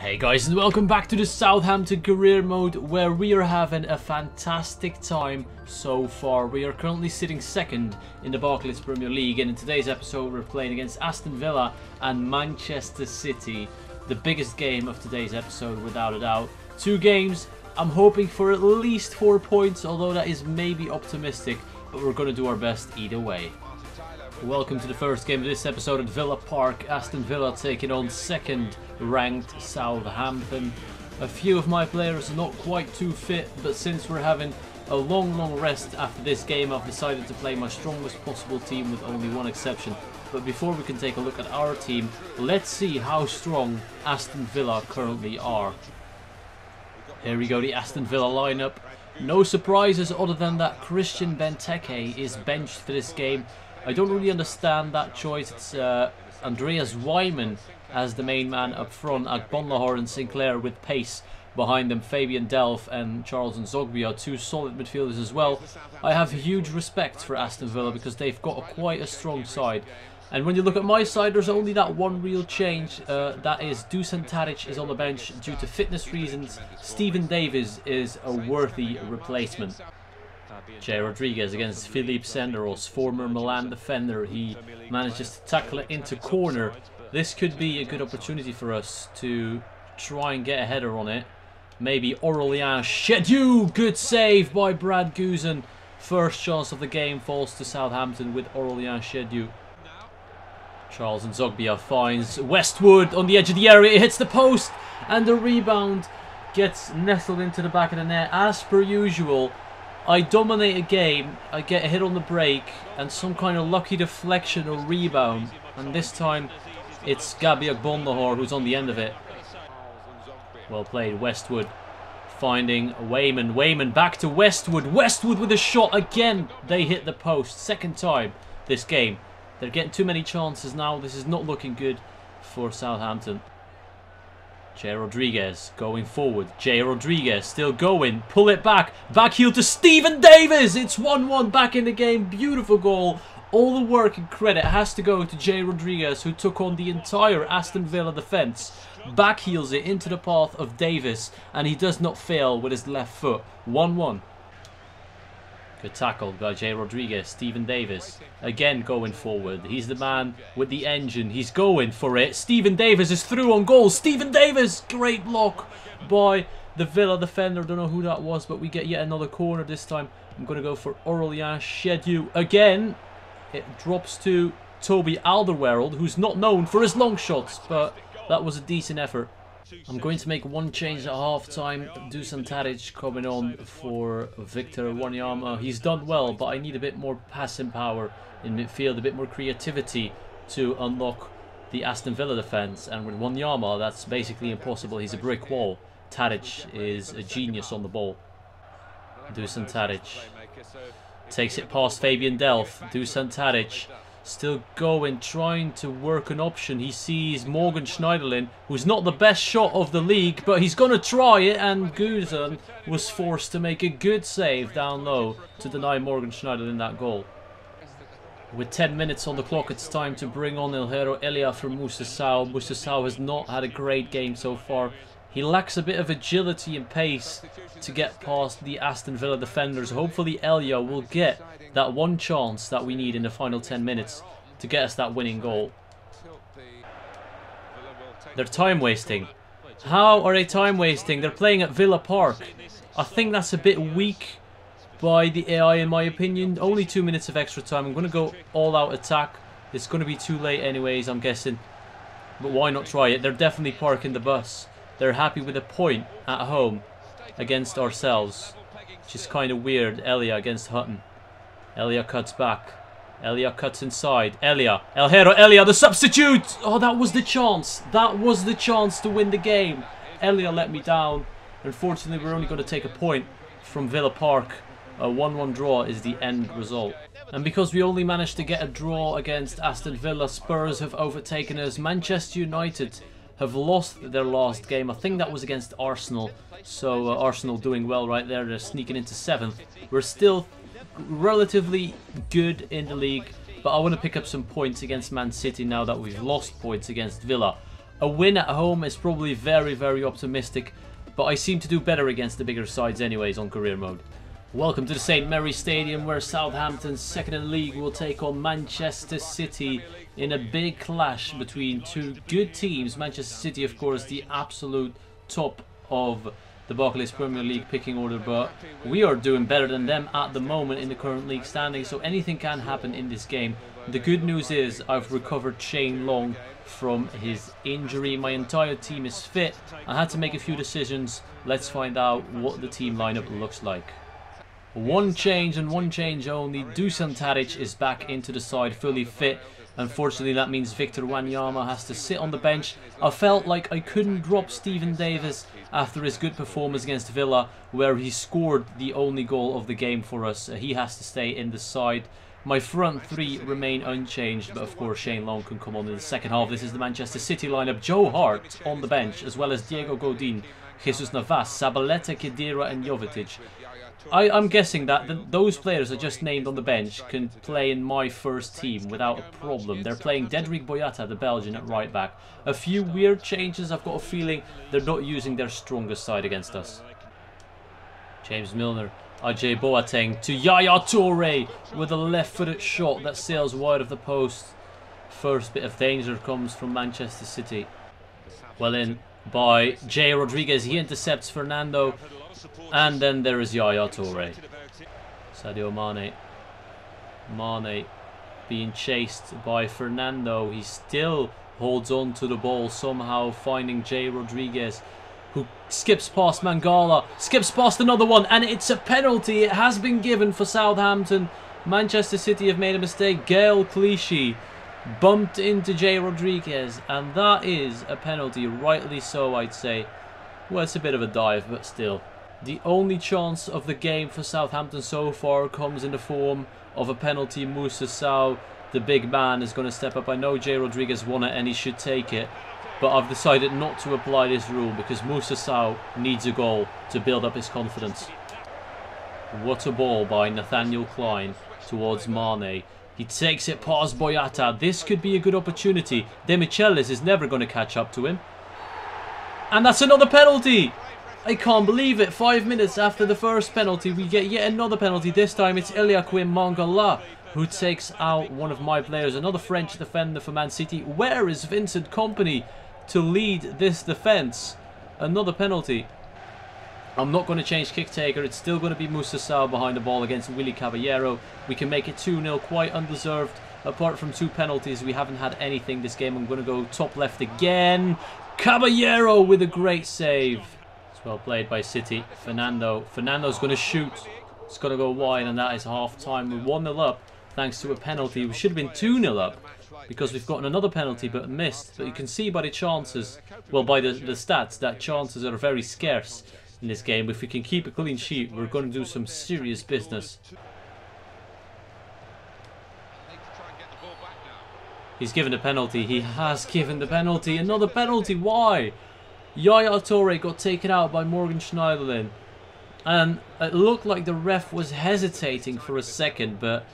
Hey guys, and welcome back to the Southampton career mode, where we are having a fantastic time so far. We are currently sitting second in the Barclays Premier League, and in today's episode we're playing against Aston Villa and Manchester City. The biggest game of today's episode, without a doubt. 2 games, I'm hoping for at least 4 points, although that is maybe optimistic, but we're going to do our best either way. Welcome to the first game of this episode at Villa Park. Aston Villa taking on second ranked Southampton. A few of my players are not quite too fit, but since we're having a long rest after this game, I've decided to play my strongest possible team with only one exception. But before we can take a look at our team, let's see how strong Aston Villa currently are. Here we go, the Aston Villa lineup. No surprises other than that Christian Benteke is benched for this game. I don't really understand that choice. It's Andreas Wyman as the main man up front, Agbonlahor and Sinclair with pace behind them. Fabian Delph and Charles Nzogbia, 2 solid midfielders as well. I have huge respect for Aston Villa because they've got quite a strong side. And when you look at my side, there's only that one real change. That is Dusan Tadic is on the bench due to fitness reasons. Steven Davis is a worthy replacement. Jay Rodriguez against Philippe Senderos, former Milan defender. He manages to tackle it into corner. This could be a good opportunity for us to try and get a header on it. Maybe Aurelien Chedieu. Good save by Brad Guzan. First chance of the game falls to Southampton with Aurelien Chedieu. Charles Nzogbia finds Westwood on the edge of the area. It hits the post and the rebound gets nestled into the back of the net. As per usual, I dominate a game, I get a hit on the break and some kind of lucky deflection or rebound, and this time it's Gabi Agbonlahor who's on the end of it. Well played. Westwood finding Wayman. Wayman back to Westwood. Westwood with a shot again. They hit the post. Second time this game. They're getting too many chances now. This is not looking good for Southampton. Jay Rodriguez going forward. Jay Rodriguez still going. Pull it back. Back heel to Steven Davis. It's 1-1 back in the game. Beautiful goal. All the work and credit has to go to Jay Rodriguez, who took on the entire Aston Villa defence. Back heels it into the path of Davis, and he does not fail with his left foot. 1-1. Good tackle by Jay Rodriguez. Steven Davis again going forward. He's the man with the engine. He's going for it. Steven Davis is through on goal. Steven Davis, great block by the Villa defender. Don't know who that was, but we get yet another corner this time. I'm going to go for Aurelien Chedieu again. It drops to Toby Alderweireld, who's not known for his long shots, but that was a decent effort. I'm going to make one change at half-time. Dusan Tadic coming on for Victor Wanyama. He's done well, but I need a bit more passing power in midfield, a bit more creativity to unlock the Aston Villa defence. And with Wanyama, that's basically impossible. He's a brick wall. Tadic is a genius on the ball. Dusan Tadic takes it past Fabian Delph. Dusan Tadic still going, trying to work an option. He sees Morgan Schneiderlin, who's not the best shot of the league, but he's going to try it, and Guzan was forced to make a good save down low to deny Morgan Schneiderlin that goal. With 10 minutes on the clock, it's time to bring on El Hero Elia for Musasau. Musasau has not had a great game so far. He lacks a bit of agility and pace to get past the Aston Villa defenders. Hopefully Elia will get that one chance that we need in the final 10 minutes to get us that winning goal. They're time wasting. How are they time wasting? They're playing at Villa Park. I think that's a bit weak by the AI in my opinion. Only 2 minutes of extra time. I'm going to go all out attack. It's going to be too late anyways, I'm guessing. But why not try it? They're definitely parking the bus. They're happy with a point at home against ourselves. Which is kind of weird. Elia against Hutton. Elia cuts back. Elia cuts inside. Elia. El Hero Elia, the substitute! Oh, that was the chance. That was the chance to win the game. Elia let me down. Unfortunately, we're only going to take a point from Villa Park. A 1-1 draw is the end result. And because we only managed to get a draw against Aston Villa, Spurs have overtaken us. Manchester United have lost their last game. I think that was against Arsenal. So Arsenal doing well right there. They're sneaking into 7th. We're still relatively good in the league, but I want to pick up some points against Man City now that we've lost points against Villa. A win at home is probably very, very optimistic, but I seem to do better against the bigger sides anyways on career mode. Welcome to the St. Mary's Stadium, where Southampton, second in the league, will take on Manchester City in a big clash between two good teams. Manchester City, of course, the absolute top of the Barclays Premier League picking order, but we are doing better than them at the moment in the current league standing, so anything can happen in this game. The good news is I've recovered Shane Long from his injury. My entire team is fit. I had to make a few decisions. Let's find out what the team lineup looks like. One change and one change only. Dusan Tadic is back into the side, fully fit. Unfortunately, that means Victor Wanyama has to sit on the bench. I felt like I couldn't drop Stephen Davis after his good performance against Villa, where he scored the only goal of the game for us. He has to stay in the side. My front three remain unchanged, but of course Shane Long can come on in the second half. This is the Manchester City lineup. Joe Hart on the bench, as well as Diego Godin, Jesus Navas, Zabaleta, Khedira and Jovetic. I'm guessing that those players I just named on the bench can play in my first team without a problem. They're playing Dedrick Boyata, the Belgian, at right back. A few weird changes. I've got a feeling they're not using their strongest side against us. James Milner, Ajay Boateng to Yaya Toure with a left-footed shot that sails wide of the post. First bit of danger comes from Manchester City. Well in by Jay Rodriguez. He intercepts Fernando. And then there is Yaya Toure. Sadio Mane. Mane being chased by Fernando. He still holds on to the ball, somehow finding Jay Rodriguez, who skips past Mangala, skips past another one, and it's a penalty. It has been given for Southampton. Manchester City have made a mistake. Gael Clichy bumped into Jay Rodriguez, and that is a penalty, rightly so, I'd say. Well, it's a bit of a dive, but still. The only chance of the game for Southampton so far comes in the form of a penalty. Moussa Sow, the big man, is going to step up. I know Jay Rodriguez won it and he should take it, but I've decided not to apply this rule because Moussa Sow needs a goal to build up his confidence. What a ball by Nathaniel Klein towards Mane. He takes it past Boyata. This could be a good opportunity. De Michelis is never going to catch up to him. And that's another penalty! I can't believe it. 5 minutes after the first penalty, we get yet another penalty. This time it's Eliaquim Mangala who takes out one of my players. Another French defender for Man City. Where is Vincent Kompany to lead this defence? Another penalty. I'm not going to change kick taker. It's still going to be Moussa Sow behind the ball against Willy Caballero. We can make it 2-0, quite undeserved. Apart from 2 penalties, we haven't had anything this game. I'm going to go top left again. Caballero with a great save. Well played by City. Fernando's going to shoot. It's going to go wide, and that is half time. We're 1-0 up thanks to a penalty. We should have been 2-0 up because we've gotten another penalty but missed. But you can see by the chances, well, by the stats, that chances are very scarce in this game. If we can keep a clean sheet, we're going to do some serious business. He's given a penalty. He has given the penalty. Another penalty. Why? Yaya Toure got taken out by Morgan Schneiderlin, and it looked like the ref was hesitating for a second, but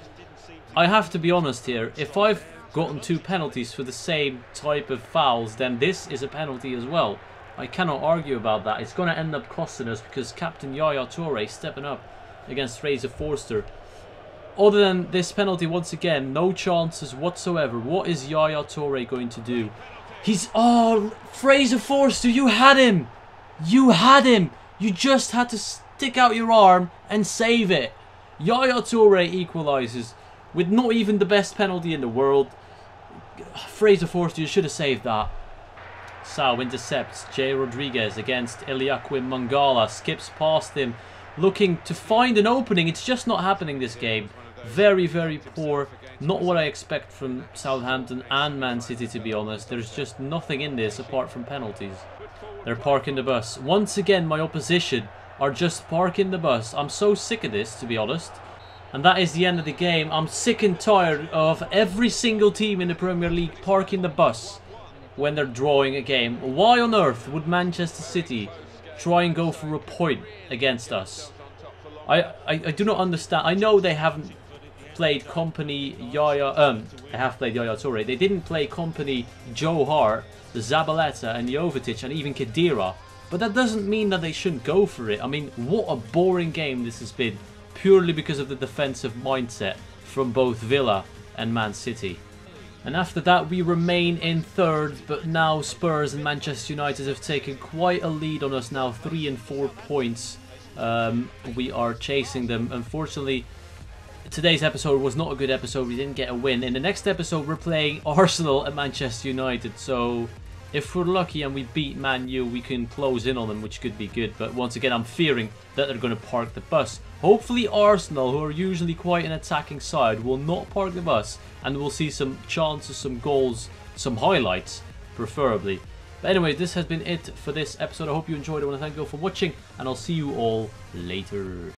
I have to be honest here. If I've gotten 2 penalties for the same type of fouls, then this is a penalty as well. I cannot argue about that. It's going to end up costing us because Captain Yaya Toure stepping up against Fraser Forster. Other than this penalty, once again, no chances whatsoever. What is Yaya Toure going to do? He's... Oh, Fraser Forster, you had him. You had him. You just had to stick out your arm and save it. Yaya Toure equalises with not even the best penalty in the world. Fraser Forster, you should have saved that. Sow intercepts Jay Rodriguez against Eliaquim Mangala. Skips past him, looking to find an opening. It's just not happening this game. Very, very poor. Not what I expect from Southampton and Man City, to be honest. There's just nothing in this apart from penalties. They're parking the bus. Once again, my opposition are just parking the bus. I'm so sick of this, to be honest. And that is the end of the game. I'm sick and tired of every single team in the Premier League parking the bus when they're drawing a game. Why on earth would Manchester City try and go for a point against us? I do not understand. I know they haven't played Company Yaya, they have played Yaya Toure. They didn't play Company Joe Hart, Zabaleta and Jovetic and even Khedira. But that doesn't mean that they shouldn't go for it. I mean, what a boring game this has been, purely because of the defensive mindset from both Villa and Man City. And after that we remain in third, but now Spurs and Manchester United have taken quite a lead on us now, 3 and 4 points. We are chasing them. Unfortunately, today's episode was not a good episode. We didn't get a win. In the next episode we're playing Arsenal and Manchester United, so if we're lucky and we beat Man U, we can close in on them, which could be good. But once again, I'm fearing that they're going to park the bus. Hopefully Arsenal, who are usually quite an attacking side, will not park the bus, and we'll see some chances, some goals, some highlights, preferably. But anyway, this has been it for this episode. I hope you enjoyed. I want to thank you all for watching, and I'll see you all later.